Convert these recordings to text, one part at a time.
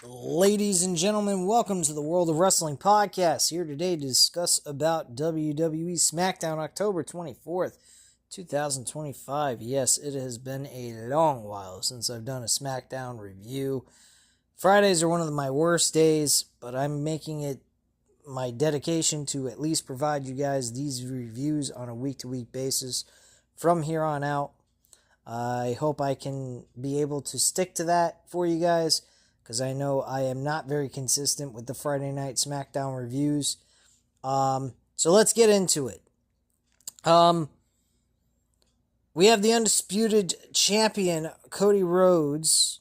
Ladies and gentlemen, welcome to the World of Wrestling Podcast. Here today to discuss about WWE Smackdown October 24th, 2025. Yes, it has been a long while since I've done a Smackdown review. Fridays are one of my worst days, but I'm making it my dedication to at least provide you guys these reviews on a week-to-week basis from here on out. I hope I can be able to stick to that for you guys, because I know I am not very consistent with the Friday Night SmackDown reviews. So let's get into it. We have the undisputed champion, Cody Rhodes.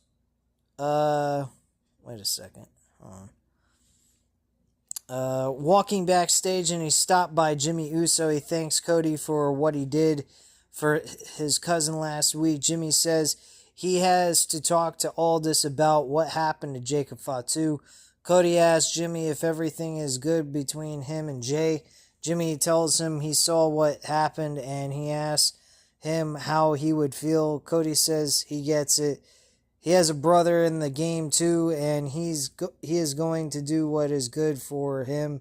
Wait a second. Hold on. Walking backstage, and he's stopped by Jimmy Uso. He thanks Cody for what he did for his cousin last week. Jimmy says he has to talk to Aldis about what happened to Jacob Fatu. Cody asks Jimmy if everything is good between him and Jay. Jimmy tells him he saw what happened, and he asks him how he would feel. Cody says he gets it. He has a brother in the game too, and he is going to do what is good for him.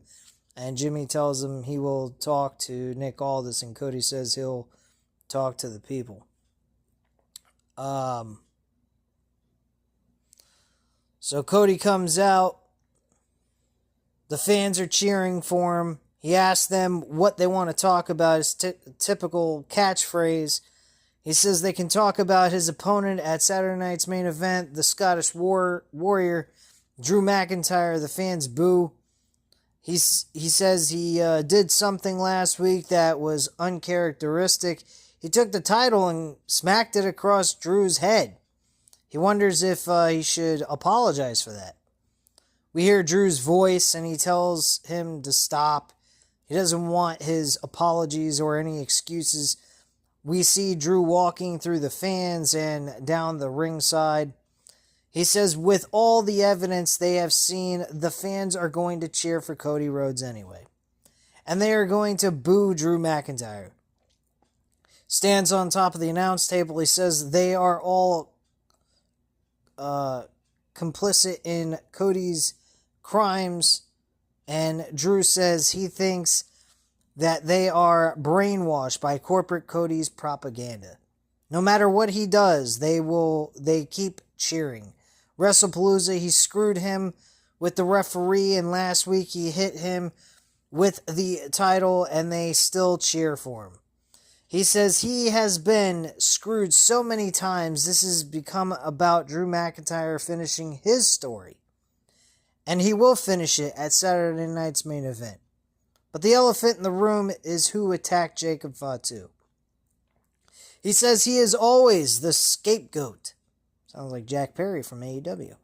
And Jimmy tells him he will talk to Nick Aldis, and Cody says he'll talk to the people. So Cody comes out. The fans are cheering for him. He asks them what they want to talk about, his typical catchphrase. He says they can talk about his opponent at Saturday night's main event, the Scottish Warrior, Drew McIntyre. The fans boo. He says he did something last week that was uncharacteristic. He took the title and smacked it across Drew's head. He wonders if he should apologize for that. We hear Drew's voice, and he tells him to stop. He doesn't want his apologies or any excuses. We see Drew walking through the fans and down the ringside. He says with all the evidence they have seen, the fans are going to cheer for Cody Rhodes anyway. And they are going to boo Drew McIntyre. Stands on top of the announce table. He says they are all complicit in Cody's crimes. And Drew says he thinks that they are brainwashed by corporate Cody's propaganda. No matter what he does, they keep cheering. WrestlePalooza, he screwed him with the referee, and last week he hit him with the title, and they still cheer for him. He says he has been screwed so many times, this has become about Drew McIntyre finishing his story. And he will finish it at Saturday night's main event. But the elephant in the room is who attacked Jacob Fatu. He says he is always the scapegoat. Sounds like Jack Perry from AEW.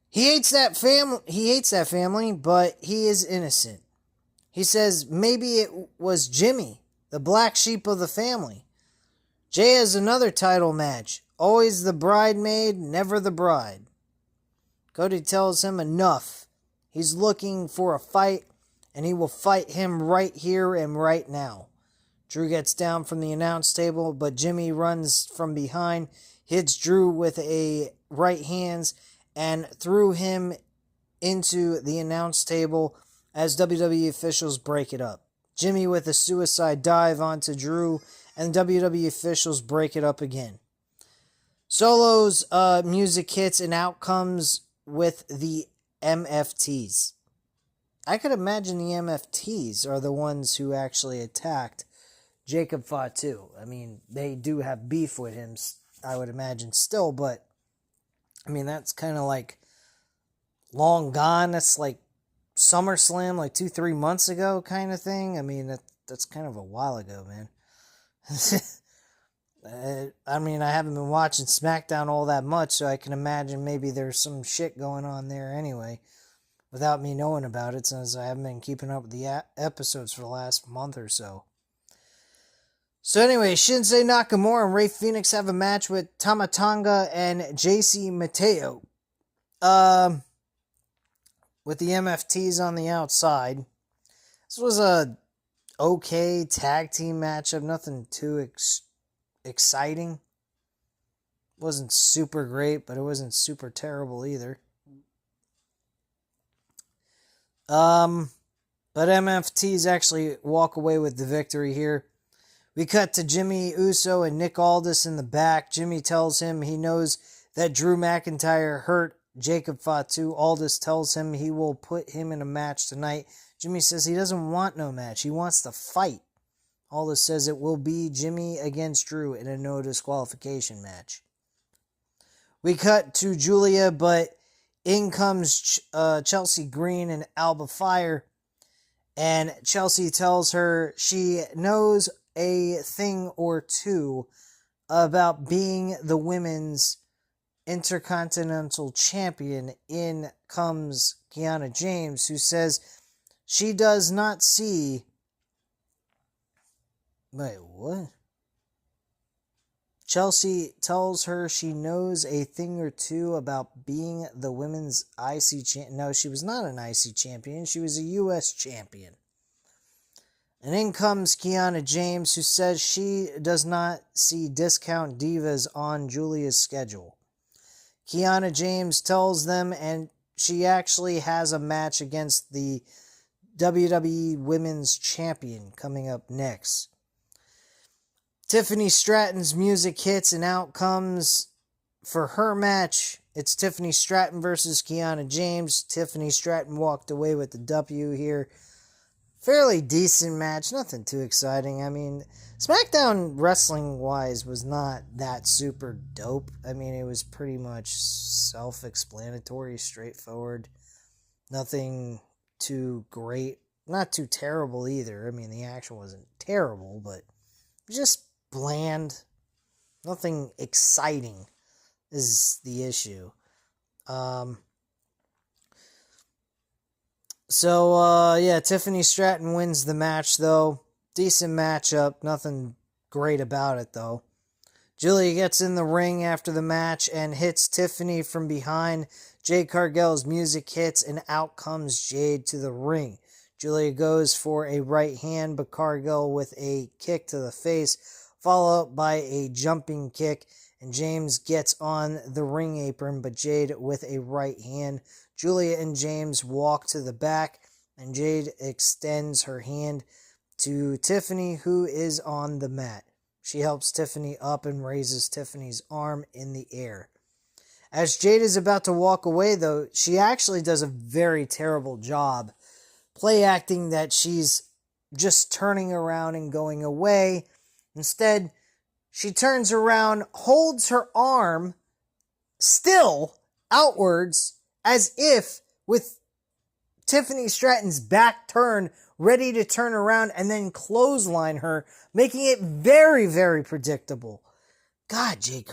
He hates that family, but he is innocent. He says maybe it was Jimmy, the black sheep of the family. Jay has another title match. Always the bridesmaid, never the bride. Cody tells him enough. He's looking for a fight, and he will fight him right here and right now. Drew gets down from the announce table, but Jimmy runs from behind, hits Drew with a right hands, and threw him into the announce table as WWE officials break it up. Jimmy with a suicide dive onto Drew, and WWE officials break it up again. Solo's music hits, and out comes with the MFTs. I could imagine the MFTs are the ones who actually attacked Jacob Fatu. I mean, they do have beef with him, I would imagine still, but I mean, that's kind of like long gone. That's like SummerSlam, like 2-3 months ago kind of thing. I mean, that's kind of a while ago, man. I mean, I haven't been watching SmackDown all that much, so I can imagine maybe there's some shit going on there anyway, without me knowing about it, since I haven't been keeping up with the episodes for the last month or so. So anyway, Shinsuke Nakamura and Rey Fenix have a match with Tama Tonga and JC Mateo. With the MFTs on the outside. This was a okay tag team matchup. Nothing too exciting. Wasn't super great, but it wasn't super terrible either. But MFTs actually walk away with the victory here. We cut to Jimmy Uso and Nick Aldis in the back. Jimmy tells him he knows that Drew McIntyre hurt Jacob Fatu. Aldis tells him he will put him in a match tonight. Jimmy says he doesn't want no match. He wants to fight. Aldis says it will be Jimmy against Drew in a no disqualification match. We cut to Julia, but in comes Chelsea Green and Alba Fire. And Chelsea tells her she knows a thing or two about being the women's Intercontinental Champion. In comes Kiana James, who says she does not see... Wait, what? Chelsea tells her she knows a thing or two about being the women's IC champion. No, she was not an IC champion. She was a US champion. And in comes Kiana James, who says she does not see Discount Divas on Julia's schedule. Kiana James tells them, and she actually has a match against the WWE Women's Champion coming up next. Tiffany Stratton's music hits, and out comes for her match. It's Tiffany Stratton versus Kiana James. Tiffany Stratton walked away with the W here. Fairly decent match, nothing too exciting. I mean, Smackdown wrestling-wise was not that super dope. I mean, it was pretty much self-explanatory, straightforward. Nothing too great. Not too terrible either. I mean, the action wasn't terrible, but just bland. Nothing exciting is the issue. Yeah, Tiffany Stratton wins the match, though. Decent matchup. Nothing great about it, though. Julia gets in the ring after the match and hits Tiffany from behind. Jade Cargill's music hits, and out comes Jade to the ring. Julia goes for a right hand, but Cargill with a kick to the face, followed up by a jumping kick, and James gets on the ring apron, but Jade with a right hand. Julia and James walk to the back, and Jade extends her hand to Tiffany, who is on the mat. She helps Tiffany up and raises Tiffany's arm in the air. As Jade is about to walk away, though, she actually does a very terrible job play acting that she's just turning around and going away. Instead, she turns around, holds her arm still outwards, as if with Tiffany Stratton's back turn, ready to turn around and then clothesline her, making it very, very predictable. God, Jade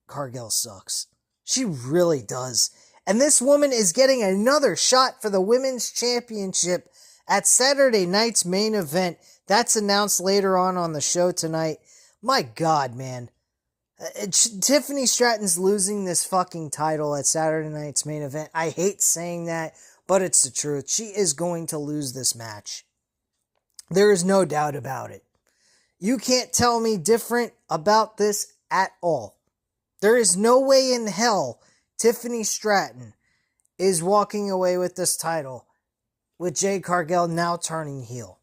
Cargill sucks. She really does. And this woman is getting another shot for the Women's Championship at Saturday night's main event. That's announced later on the show tonight. My God, man. Tiffany Stratton's losing this fucking title at Saturday night's main event. I hate saying that, but it's the truth. She is going to lose this match. There is no doubt about it. You can't tell me different about this at all. There is no way in hell Tiffany Stratton is walking away with this title with Jade Cargill now turning heel.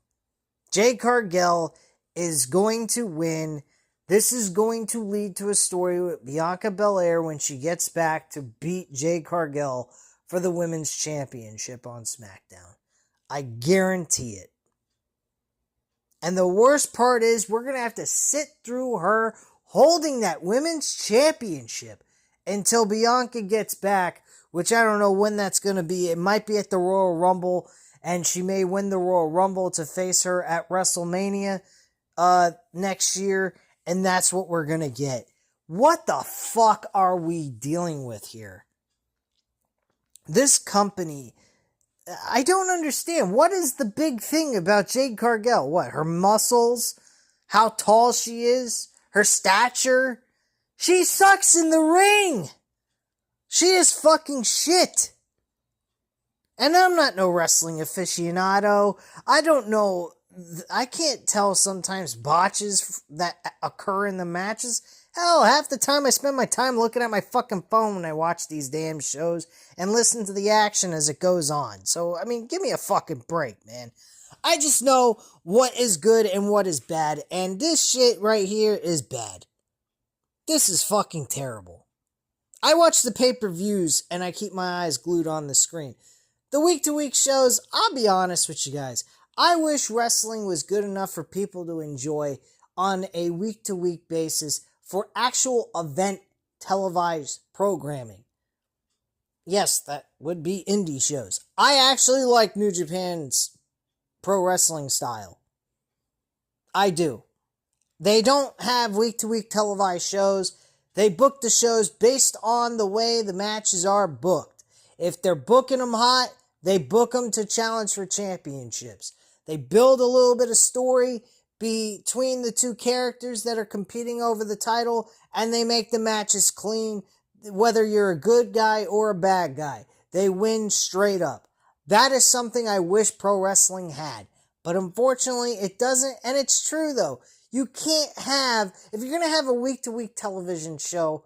Jade Cargill is going to win. This is going to lead to a story with Bianca Belair when she gets back to beat Jade Cargill for the Women's Championship on SmackDown. I guarantee it. And the worst part is we're going to have to sit through her holding that Women's Championship until Bianca gets back, which I don't know when that's going to be. It might be at the Royal Rumble, and she may win the Royal Rumble to face her at WrestleMania next year, and that's what we're going to get. What the fuck are we dealing with here? This company, I don't understand. What is the big thing about Jade Cargill? What, her muscles? How tall she is? Her stature? She sucks in the ring! She is fucking shit! And I'm not no wrestling aficionado. I don't know. I can't tell sometimes botches that occur in the matches Hell, half the time I spend my time looking at my fucking phone when I watch these damn shows and listen to the action as it goes on. So, I mean, give me a fucking break, man. I just know what is good and what is bad, and this shit right here is bad. This is fucking terrible. I watch the pay-per-views and I keep my eyes glued on the screen. The week-to-week shows, I'll be honest with you guys, I wish wrestling was good enough for people to enjoy on a week-to-week basis for actual event televised programming. Yes, that would be indie shows. I actually like New Japan's pro wrestling style. I do. They don't have week-to-week televised shows. They book the shows based on the way the matches are booked. If they're booking them hot, they book them to challenge for championships. They build a little bit of story between the two characters that are competing over the title, and they make the matches clean, whether you're a good guy or a bad guy. They win straight up. That is something I wish pro wrestling had. But unfortunately, it doesn't, and it's true though. You can't have, if you're going to have a week-to-week television show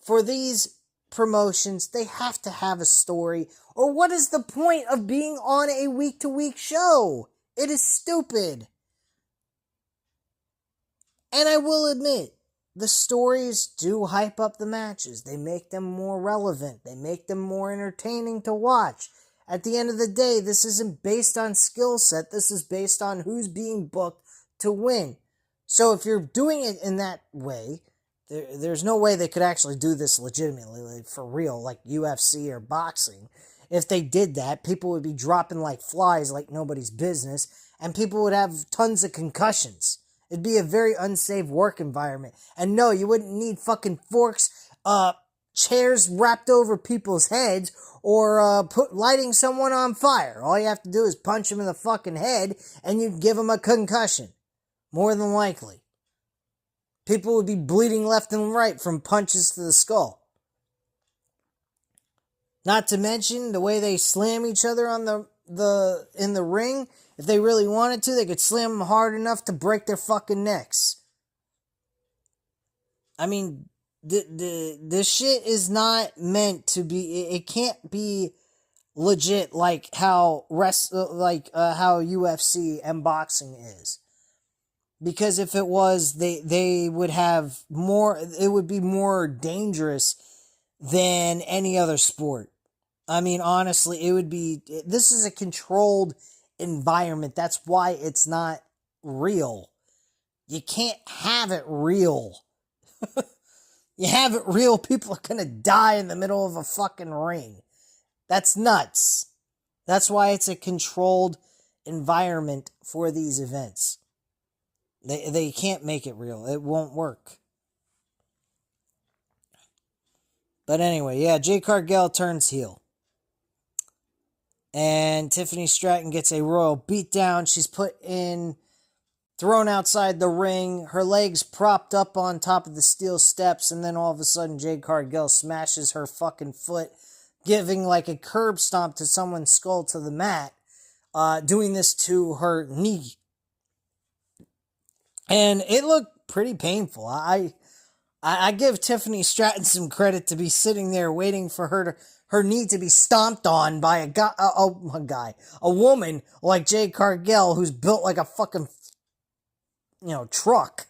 for these promotions, they have to have a story. Or what is the point of being on a week-to-week show? It is stupid. And I will admit, the stories do hype up the matches. They make them more relevant. They make them more entertaining to watch. At the end of the day, this isn't based on skill set. This is based on who's being booked to win. So if you're doing it in that way, there's no way they could actually do this legitimately, like for real, like UFC or boxing. If they did that, people would be dropping like flies like nobody's business, and people would have tons of concussions. It'd be a very unsafe work environment. And no, you wouldn't need fucking forks, chairs wrapped over people's heads, or lighting someone on fire. All you have to do is punch them in the fucking head, and you'd give them a concussion. More than likely. People would be bleeding left and right from punches to the skull. Not to mention the way they slam each other on in the ring. If they really wanted to, they could slam them hard enough to break their fucking necks. I mean, this shit is not meant to be. It can't be legit like how how UFC and boxing is. Because if it was, they would have more, it would be more dangerous than any other sport. I mean, honestly, it would be, this is a controlled environment. That's why it's not real. You can't have it real. You have it real, people are gonna die in the middle of a fucking ring. That's nuts. That's why it's a controlled environment for these events. They can't make it real. It won't work. But anyway, yeah, Jade Cargill turns heel. And Tiffany Stratton gets a royal beatdown. She's thrown outside the ring. Her legs propped up on top of the steel steps. And then all of a sudden, Jade Cargill smashes her fucking foot, giving like a curb stomp to someone's skull to the mat. Doing this to her knee. And it looked pretty painful. I give Tiffany Stratton some credit to be sitting there waiting for her knee to be stomped on by a woman like Jade Cargill, who's built like a fucking, truck.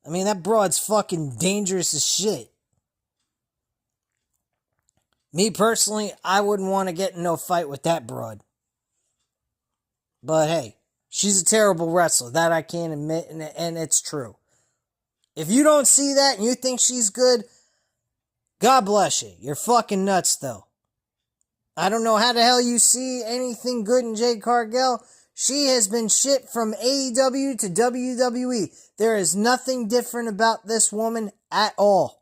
I mean, that broad's fucking dangerous as shit. Me personally, I wouldn't want to get in no fight with that broad. But hey. She's a terrible wrestler, that I can't admit, and it's true. If you don't see that and you think she's good, God bless you. You're fucking nuts, though. I don't know how the hell you see anything good in Jade Cargill. She has been shit from AEW to WWE. There is nothing different about this woman at all.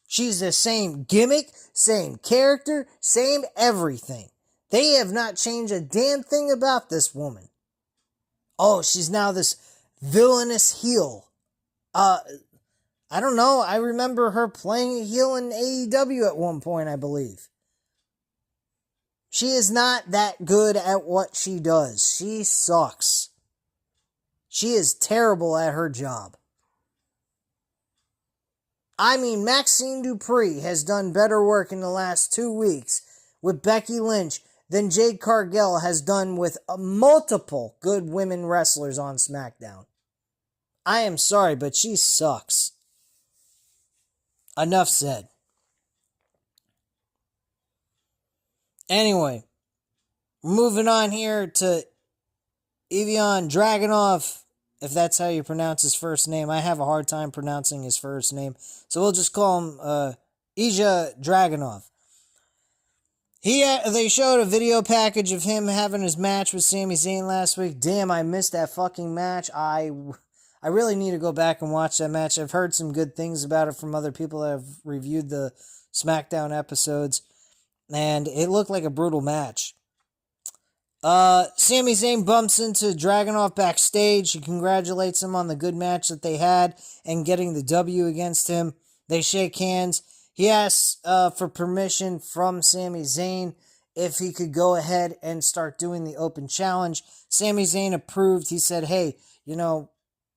She's the same gimmick, same character, same everything. They have not changed a damn thing about this woman. Oh, she's now this villainous heel. I don't know. I remember her playing a heel in AEW at one point, I believe. She is not that good at what she does. She sucks. She is terrible at her job. I mean, Maxine Dupree has done better work in the last 2 weeks with Becky Lynch than Jade Cargill has done with multiple good women wrestlers on SmackDown. I am sorry, but she sucks. Enough said. Anyway, moving on here to Evian Dragunov, if that's how you pronounce his first name. I have a hard time pronouncing his first name, so we'll just call him Ilja Dragunov. They showed a video package of him having his match with Sami Zayn last week. Damn, I missed that fucking match. I really need to go back and watch that match. I've heard some good things about it from other people that have reviewed the SmackDown episodes, and it looked like a brutal match. Sami Zayn bumps into Dragunov backstage. He congratulates him on the good match that they had and getting the W against him. They shake hands. He asks for permission from Sami Zayn if he could go ahead and start doing the open challenge. Sami Zayn approved. He said, hey, you know,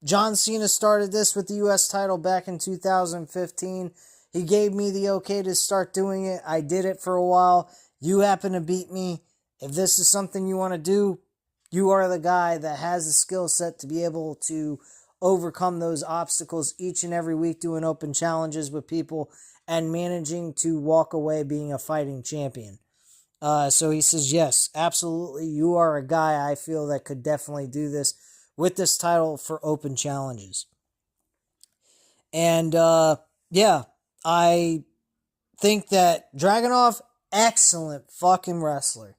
John Cena started this with the U.S. title back in 2015. He gave me the okay to start doing it. I did it for a while. You happen to beat me. If this is something you want to do, you are the guy that has the skill set to be able to overcome those obstacles each and every week, doing open challenges with people and managing to walk away being a fighting champion. So he says, yes, absolutely. You are a guy I feel that could definitely do this with this title for open challenges. And, yeah, I think that Dragunov, excellent fucking wrestler.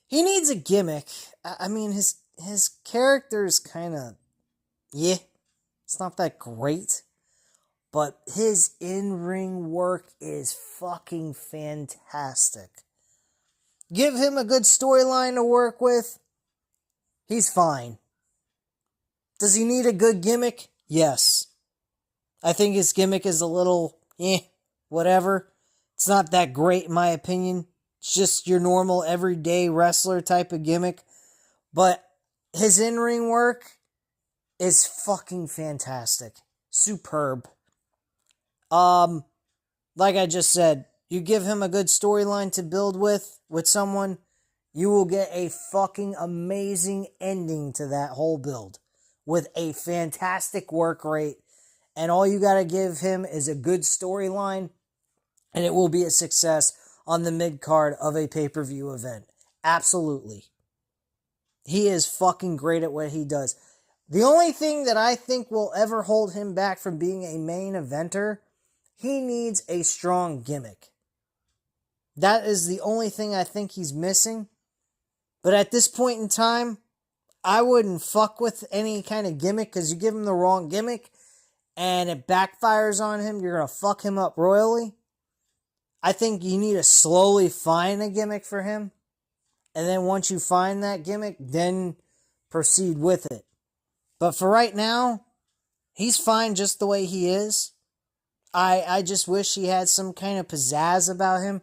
He needs a gimmick. I mean, his character is kind of, yeah, it's not that great. But his in-ring work is fucking fantastic. Give him a good storyline to work with. He's fine. Does he need a good gimmick? Yes. I think his gimmick is a little, whatever. It's not that great in my opinion. It's just your normal everyday wrestler type of gimmick. But his in-ring work is fucking fantastic. Superb. Like I just said, you give him a good storyline to build with someone, you will get a fucking amazing ending to that whole build with a fantastic work rate. And all you gotta give him is a good storyline, and it will be a success on the mid-card of a pay-per-view event. Absolutely. He is fucking great at what he does. The only thing that I think will ever hold him back from being a main eventer, he needs a strong gimmick. That is the only thing I think he's missing. But at this point in time, I wouldn't fuck with any kind of gimmick, because you give him the wrong gimmick and it backfires on him, you're going to fuck him up royally. I think you need to slowly find a gimmick for him. And then once you find that gimmick, then proceed with it. But for right now, he's fine just the way he is. I just wish he had some kind of pizzazz about him.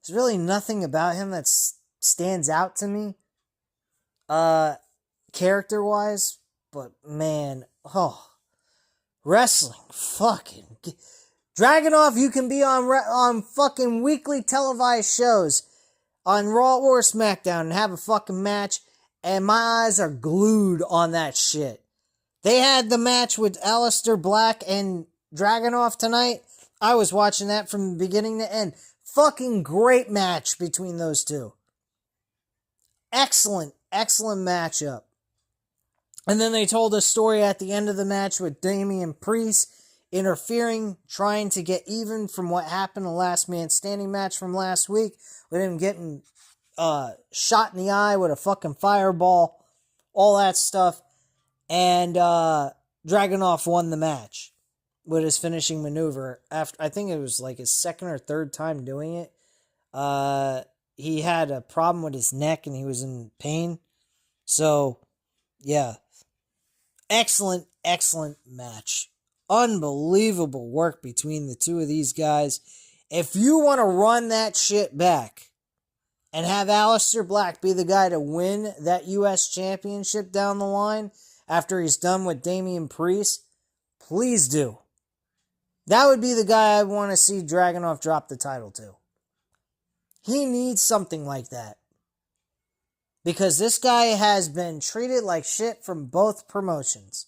There's really nothing about him that stands out to me, character-wise. But man, wrestling, fucking Dragunov, you can be on fucking weekly televised shows on Raw or SmackDown and have a fucking match, and my eyes are glued on that shit. They had the match with Aleister Black and Dragunov tonight. I was watching that from beginning to end. Fucking great match between those two. Excellent, excellent matchup. And then they told a story at the end of the match with Damian Priest interfering, trying to get even from what happened in the last man standing match from last week, with him getting shot in the eye with a fucking fireball, all that stuff. And Dragunov won the match with his finishing maneuver. After, I think it was like his second or third time doing it. He had a problem with his neck and he was in pain. So, yeah. Excellent, excellent match. Unbelievable work between the two of these guys. If you want to run that shit back and have Aleister Black be the guy to win that U.S. championship down the line after he's done with Damian Priest, please do. That would be the guy I want to see Dragunov drop the title to. He needs something like that. Because this guy has been treated like shit from both promotions.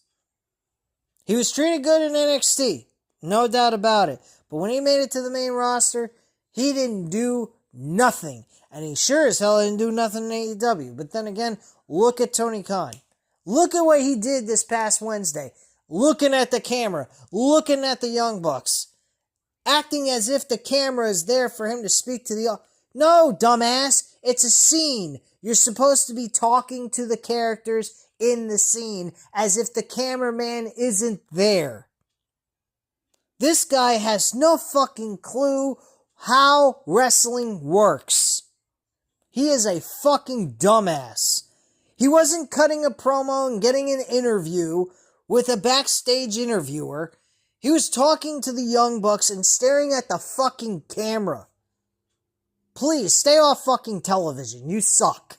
He was treated good in NXT. No doubt about it. But when he made it to the main roster, he didn't do nothing. And he sure as hell didn't do nothing in AEW. But then again, look at Tony Khan. Look at what he did this past Wednesday. Looking at the camera. Looking at the Young Bucks. Acting as if the camera is there for him to speak to the... No, dumbass. It's a scene. You're supposed to be talking to the characters in the scene as if the cameraman isn't there. This guy has no fucking clue how wrestling works. He is a fucking dumbass. He wasn't cutting a promo and getting an interview with a backstage interviewer. He was talking to the Young Bucks and staring at the fucking camera. Please, stay off fucking television. You suck.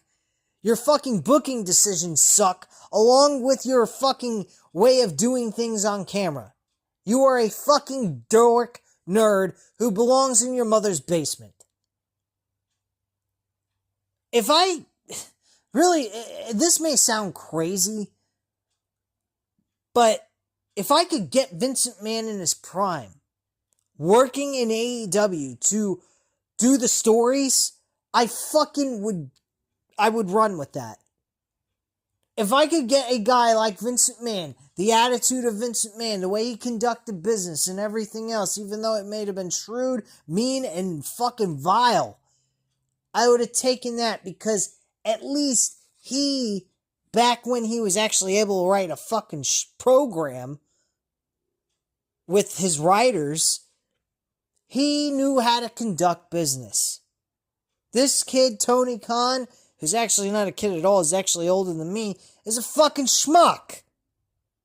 Your fucking booking decisions suck, along with your fucking way of doing things on camera. You are a fucking dork nerd who belongs in your mother's basement. This may sound crazy, but if I could get Vincent McMahon in his prime, working in AEW to do the stories, I would run with that. If I could get a guy like Vincent McMahon, the attitude of Vincent McMahon, the way he conducted business and everything else, even though it may have been shrewd, mean, and fucking vile, I would have taken that because at least he, back when he was actually able to write a fucking program with his writers, he knew how to conduct business. This kid, Tony Khan, who's actually not a kid at all, is actually older than me, is a fucking schmuck.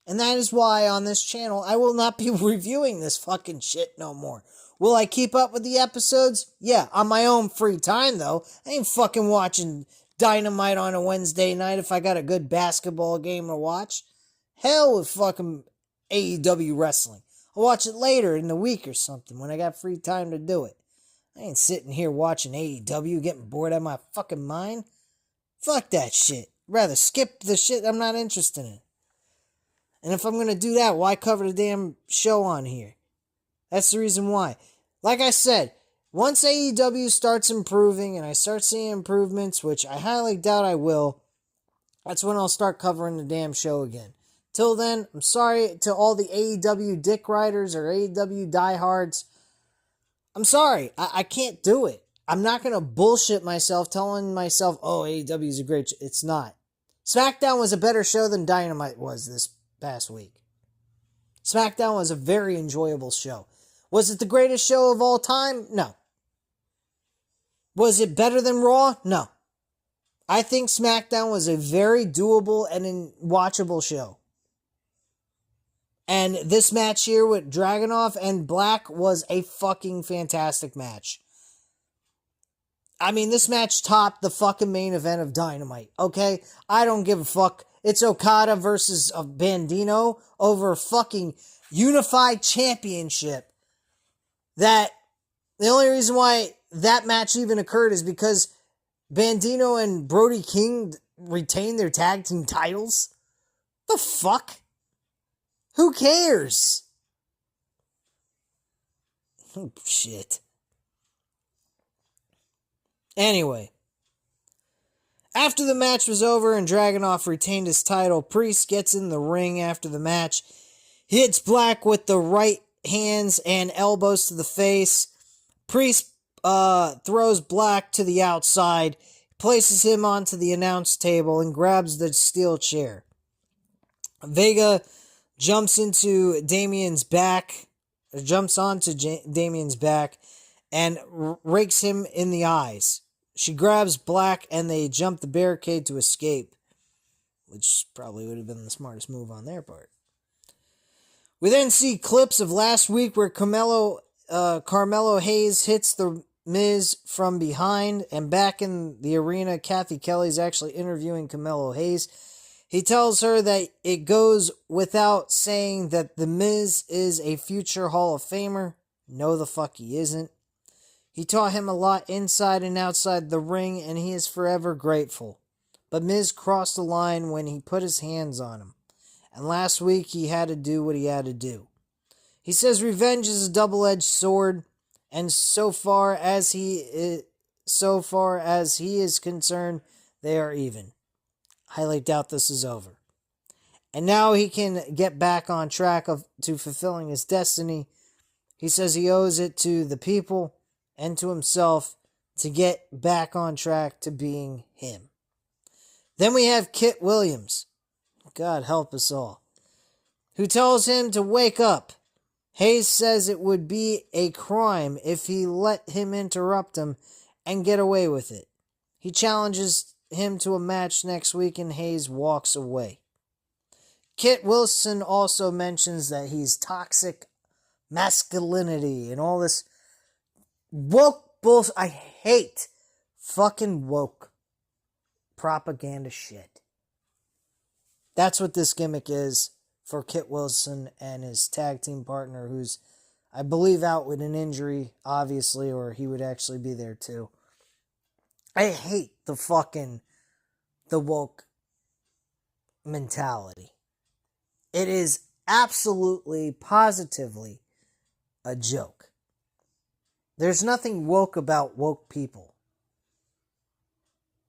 And that is why on this channel, I will not be reviewing this fucking shit no more. Will I keep up with the episodes? Yeah, on my own free time, though. I ain't fucking watching Dynamite on a Wednesday night if I got a good basketball game to watch. Hell with fucking AEW wrestling. I'll watch it later in the week or something when I got free time to do it. I ain't sitting here watching AEW getting bored out of my fucking mind. Fuck that shit. Rather skip the shit I'm not interested in. And if I'm going to do that, why cover the damn show on here? That's the reason why. Like I said, once AEW starts improving and I start seeing improvements, which I highly doubt I will, that's when I'll start covering the damn show again. Till then, I'm sorry to all the AEW dick riders or AEW diehards. I'm sorry. I can't do it. I'm not going to bullshit myself telling myself, oh, AEW is a great show. It's not. Smackdown was a better show than Dynamite was this past week. Smackdown was a very enjoyable show. Was it the greatest show of all time? No. Was it better than Raw? No. I think Smackdown was a very doable and watchable show. And this match here with Dragunov and Black was a fucking fantastic match. I mean, this match topped the fucking main event of Dynamite, okay? I don't give a fuck. It's Okada versus Bandino over a fucking unified championship. That the only reason why that match even occurred is because Bandino and Brody King retained their tag team titles. The fuck? Who cares? Oh, shit. Anyway. After the match was over and Dragunov retained his title, Priest gets in the ring after the match, hits Black with the right hands and elbows to the face. Priest throws Black to the outside, places him onto the announce table, and grabs the steel chair. Vega jumps onto Damian's back, and rakes him in the eyes. She grabs Black, and they jump the barricade to escape, which probably would have been the smartest move on their part. We then see clips of last week where Carmelo Hayes hits the Miz from behind, and back in the arena, Kathy Kelly's actually interviewing Carmelo Hayes. He tells her that it goes without saying that The Miz is a future Hall of Famer. No, the fuck he isn't. He taught him a lot inside and outside the ring, and he is forever grateful. But Miz crossed the line when he put his hands on him. And last week, he had to do what he had to do. He says revenge is a double-edged sword, and so far as he is concerned, they are even. Highly doubt this is over. And now he can get back on track to fulfilling his destiny. He says he owes it to the people and to himself to get back on track to being him. Then we have Kit Williams, God help us all, who tells him to wake up. Hayes says it would be a crime if he let him interrupt him and get away with it. He challenges him to a match next week and Hayes walks away. Kit Wilson also mentions that he's toxic masculinity and all this woke bullshit. I hate fucking woke propaganda shit. That's what this gimmick is for Kit Wilson and his tag team partner, who's, I believe, out with an injury, obviously, or he would actually be there too. I hate the woke mentality. It is absolutely, positively a joke. There's nothing woke about woke people.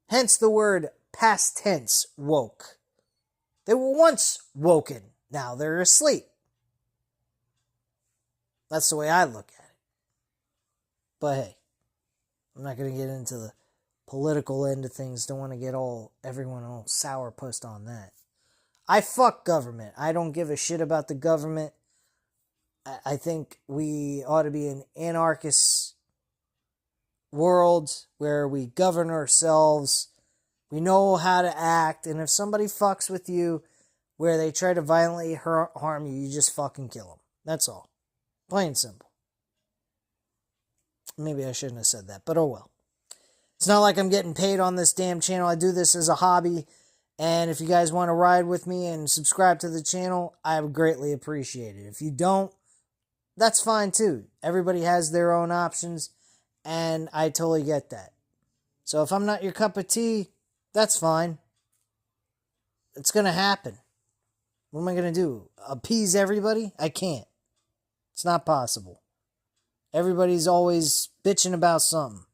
Hence the word past tense woke. They were once woken. Now they're asleep. That's the way I look at it. But hey, I'm not going to get into the political end of things. Don't want to get everyone all sourpussed on that. I fuck government. I don't give a shit about the government. I think we ought to be an anarchist world where we govern ourselves. We know how to act. And if somebody fucks with you where they try to violently harm you, you just fucking kill them. That's all. Plain and simple. Maybe I shouldn't have said that, but oh well. It's not like I'm getting paid on this damn channel. I do this as a hobby. And if you guys want to ride with me and subscribe to the channel, I would greatly appreciate it. If you don't, that's fine too. Everybody has their own options, and I totally get that. So if I'm not your cup of tea, that's fine. It's going to happen. What am I going to do? Appease everybody? I can't. It's not possible. Everybody's always bitching about something.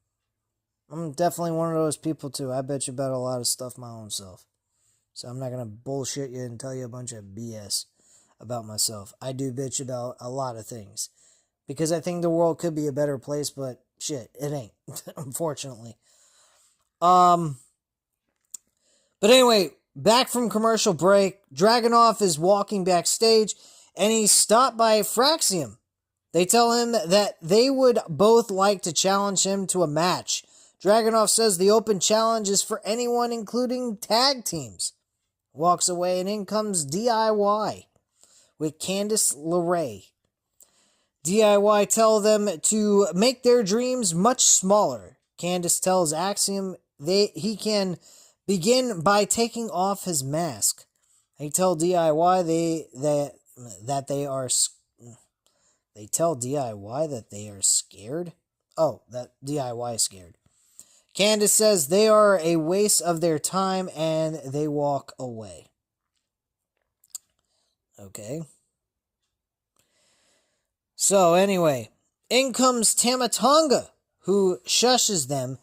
I'm definitely one of those people too. I bitch about a lot of stuff my own self. So I'm not going to bullshit you and tell you a bunch of BS about myself. I do bitch about a lot of things. Because I think the world could be a better place, but shit, it ain't. Unfortunately. But anyway, back from commercial break, Dragunov is walking backstage and he's stopped by Fraxium. They tell him that they would both like to challenge him to a match. Dragunov says the open challenge is for anyone, including tag teams. Walks away and in comes DIY with Candice LeRae. DIY tell them to make their dreams much smaller. Candice tells Axiom he can begin by taking off his mask. They tell DIY that they are scared. Oh, that DIY is scared. Candice says they are a waste of their time and they walk away. Okay. So anyway, in comes Tamatonga, who shushes them.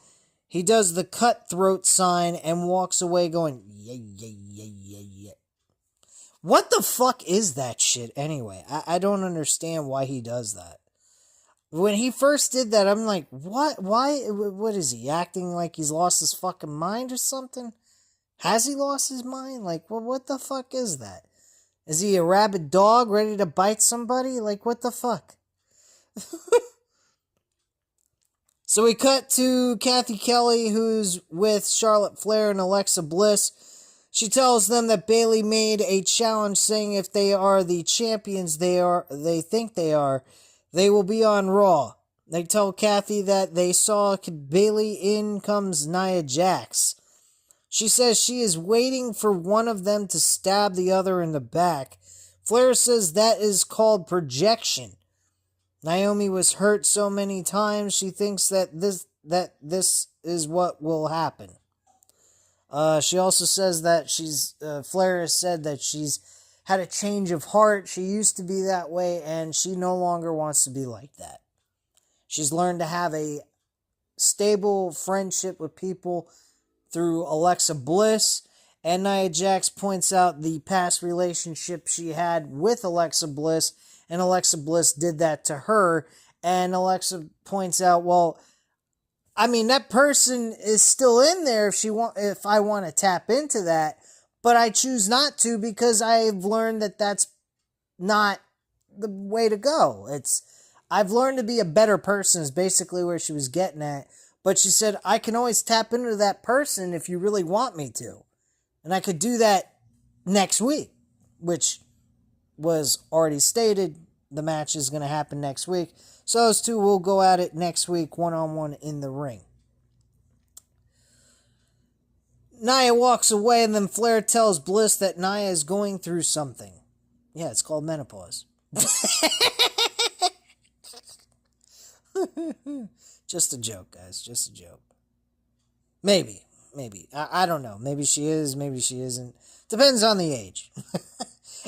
He does the cutthroat sign and walks away going, yeah, yeah, yeah, yeah, yeah. What the fuck is that shit anyway? I don't understand why he does that. When he first did that, I'm like, what? Why? What is he, acting like he's lost his fucking mind or something? Has he lost his mind? Like, well, what the fuck is that? Is he a rabid dog ready to bite somebody? Like, what the fuck? So we cut to Kathy Kelly, who's with Charlotte Flair and Alexa Bliss. She tells them that Bayley made a challenge saying if they are the champions they think they are, they will be on Raw. They tell Kathy that they saw Bayley. In comes Nia Jax. She says she is waiting for one of them to stab the other in the back. Flair says that is called projection. Naomi was hurt so many times she thinks that this is what will happen. She also says that Flair has said that she's had a change of heart. She used to be that way and she no longer wants to be like that. She's learned to have a stable friendship with people through Alexa Bliss, and Nia Jax points out the past relationship she had with Alexa Bliss, and Alexa Bliss did that to her, and Alexa points out, well, I mean, that person is still in there if I want to tap into that, but I choose not to because I've learned that that's not the way to go. I've learned to be a better person is basically where she was getting at. But she said, I can always tap into that person if you really want me to. And I could do that next week, which was already stated. The match is going to happen next week. So those two will go at it next week, one-on-one in the ring. Nia walks away, and then Flair tells Bliss that Nia is going through something. Yeah, it's called menopause. Just a joke, guys. Just a joke. Maybe. I don't know. Maybe she is. Maybe she isn't. Depends on the age.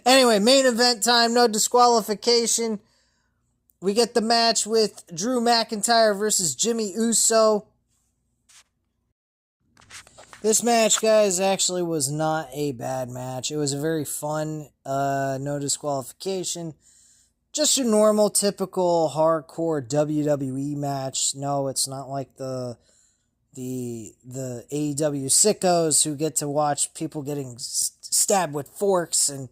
Anyway, main event time. No disqualification. We get the match with Drew McIntyre versus Jimmy Uso. This match, guys, actually was not a bad match. It was a very fun, no disqualification. Just your normal, typical, hardcore WWE match. No, it's not like the AEW sickos who get to watch people getting stabbed with forks and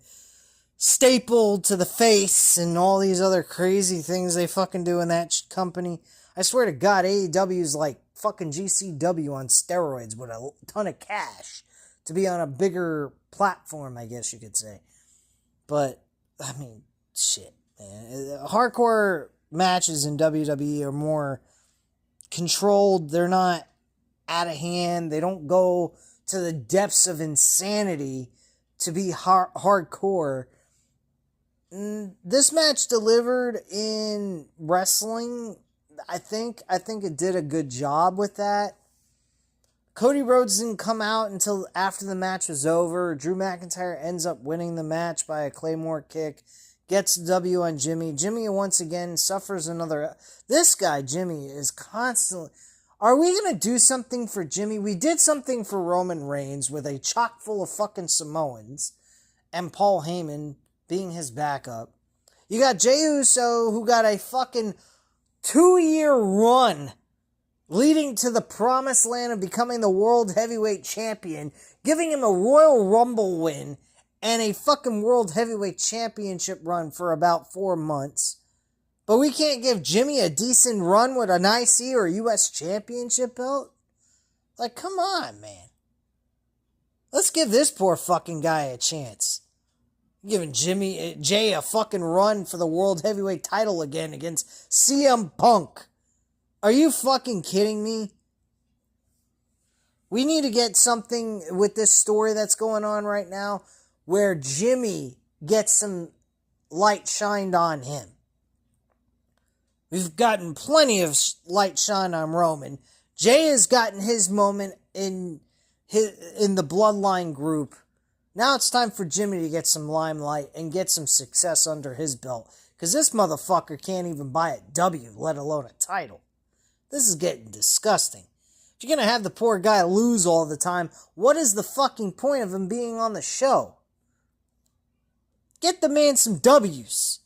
stapled to the face and all these other crazy things they fucking do in that company. I swear to God, AEW is like fucking GCW on steroids with a ton of cash to be on a bigger platform, I guess you could say. But, I mean, shit. Hardcore matches in WWE are more controlled. They're not out of hand. They don't go to the depths of insanity to be hardcore. This match delivered in wrestling. I think it did a good job with that. Cody Rhodes didn't come out until after the match was over. Drew McIntyre ends up winning the match by a Claymore kick. Gets the W on Jimmy. Jimmy once again suffers another... This guy, Jimmy, is constantly... Are we going to do something for Jimmy? We did something for Roman Reigns with a chock full of fucking Samoans and Paul Heyman being his backup. You got Jey Uso, who got a fucking 2-year run leading to the promised land of becoming the World Heavyweight Champion, giving him a Royal Rumble win and a fucking World Heavyweight Championship run for about 4 months. But we can't give Jimmy a decent run with an IC or US Championship belt? Like, come on, man. Let's give this poor fucking guy a chance. Giving Jay a fucking run for the World Heavyweight title again against CM Punk. Are you fucking kidding me? We need to get something with this story that's going on right now where Jimmy gets some light shined on him. We've gotten plenty of light shine on Roman. Jay has gotten his moment in the Bloodline group. Now it's time for Jimmy to get some limelight and get some success under his belt. Because this motherfucker can't even buy a W, let alone a title. This is getting disgusting. If you're going to have the poor guy lose all the time, what is the fucking point of him being on the show? Get the man some W's.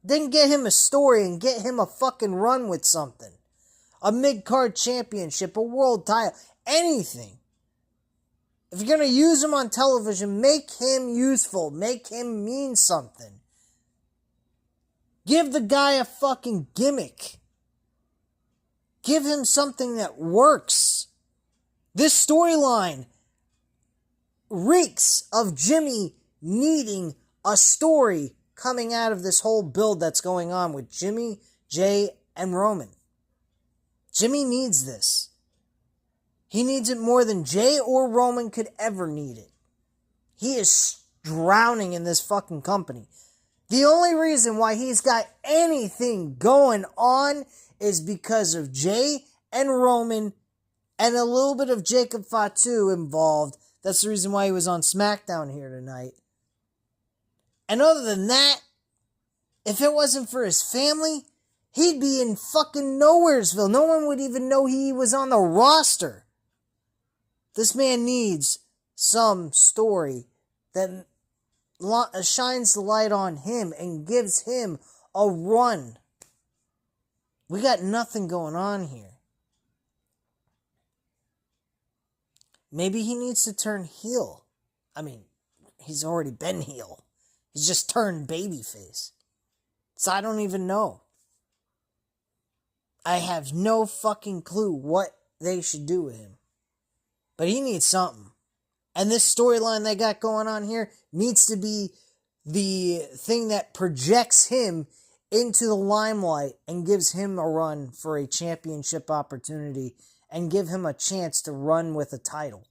Then get him a story and get him a fucking run with something. A mid-card championship, a world title, anything. If you're going to use him on television, make him useful. Make him mean something. Give the guy a fucking gimmick. Give him something that works. This storyline reeks of Jimmy needing a story coming out of this whole build that's going on with Jimmy, Jay, and Roman. Jimmy needs this. He needs it more than Jay or Roman could ever need it. He is drowning in this fucking company. The only reason why he's got anything going on is because of Jay and Roman and a little bit of Jacob Fatu involved. That's the reason why he was on Smackdown here tonight. And other than that, if it wasn't for his family, he'd be in fucking Nowheresville. No one would even know he was on the roster. This man needs some story that shines the light on him and gives him a run. We got nothing going on here. Maybe he needs to turn heel. I mean, he's already been heel. He's just turned babyface. So I don't even know. I have no fucking clue what they should do with him. But he needs something. And this storyline they got going on here needs to be the thing that projects him into the limelight and gives him a run for a championship opportunity and give him a chance to run with a title.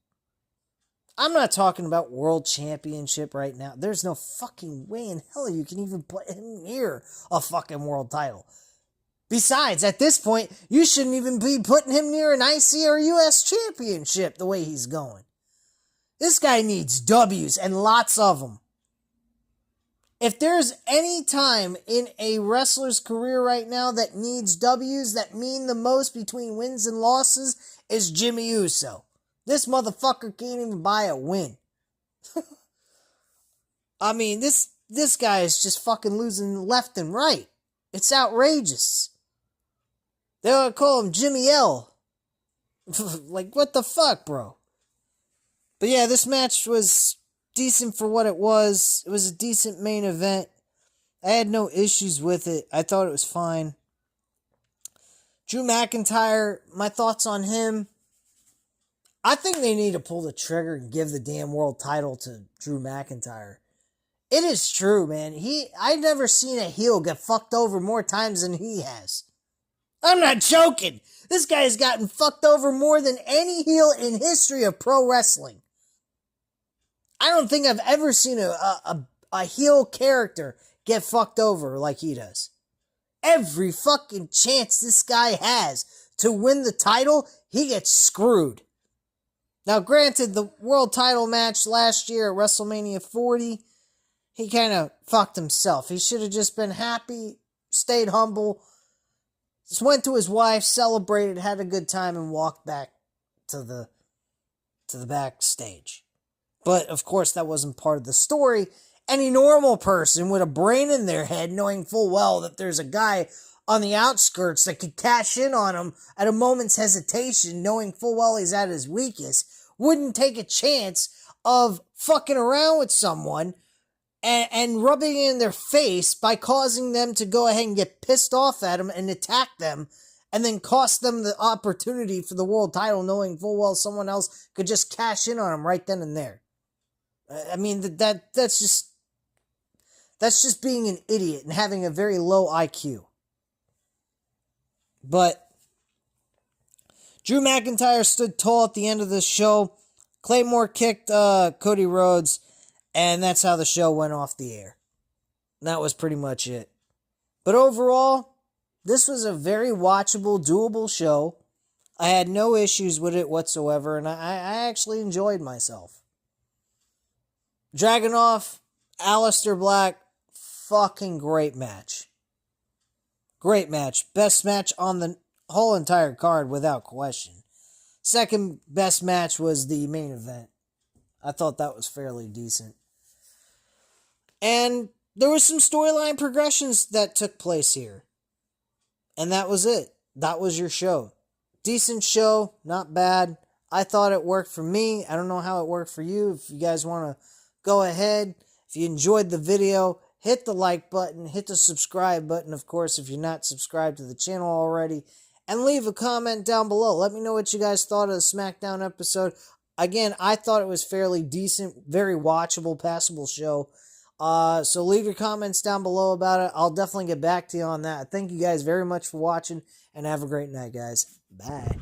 I'm not talking about world championship right now. There's no fucking way in hell you can even put him near a fucking world title. Besides, at this point, you shouldn't even be putting him near an IC or US championship the way he's going. This guy needs W's and lots of them. If there's any time in a wrestler's career right now that needs W's that mean the most between wins and losses, is Jimmy Uso. This motherfucker can't even buy a win. I mean, this guy is just fucking losing left and right. It's outrageous. They ought to call him Jimmy L. Like, what the fuck, bro? But yeah, this match was decent for what it was. It was a decent main event. I had no issues with it. I thought it was fine. Drew McIntyre, my thoughts on him. I think they need to pull the trigger and give the damn world title to Drew McIntyre. It is true, man. I've never seen a heel get fucked over more times than he has. I'm not joking. This guy has gotten fucked over more than any heel in history of pro wrestling. I don't think I've ever seen a heel character get fucked over like he does. Every fucking chance this guy has to win the title, he gets screwed. Now, granted, the world title match last year at WrestleMania 40, he kind of fucked himself. He should have just been happy, stayed humble, just went to his wife, celebrated, had a good time, and walked back to the backstage. But, of course, that wasn't part of the story. Any normal person with a brain in their head, knowing full well that there's a guy on the outskirts that could cash in on him at a moment's hesitation, knowing full well he's at his weakest, wouldn't take a chance of fucking around with someone and rubbing it in their face by causing them to go ahead and get pissed off at him and attack them, and then cost them the opportunity for the world title, knowing full well someone else could just cash in on him right then and there. I mean, that's just being an idiot and having a very low IQ. But Drew McIntyre stood tall at the end of this show. Claymore kicked Cody Rhodes, and that's how the show went off the air. And that was pretty much it. But overall, this was a very watchable, doable show. I had no issues with it whatsoever, and I actually enjoyed myself. Dragunov, Aleister Black, fucking great match. Great match. Best match on the whole entire card without question. Second best match was the main event. I thought that was fairly decent. And there was some storyline progressions that took place here. And that was it. That was your show. Decent show, not bad. I thought it worked for me. I don't know how it worked for you. If you guys want to go ahead, if you enjoyed the video, hit the like button, hit the subscribe button, of course, if you're not subscribed to the channel already, and leave a comment down below. Let me know what you guys thought of the Smackdown episode. Again, I thought it was fairly decent, very watchable, passable show. So leave your comments down below about it. I'll definitely get back to you on that. Thank you guys very much for watching, and have a great night, guys. Bye.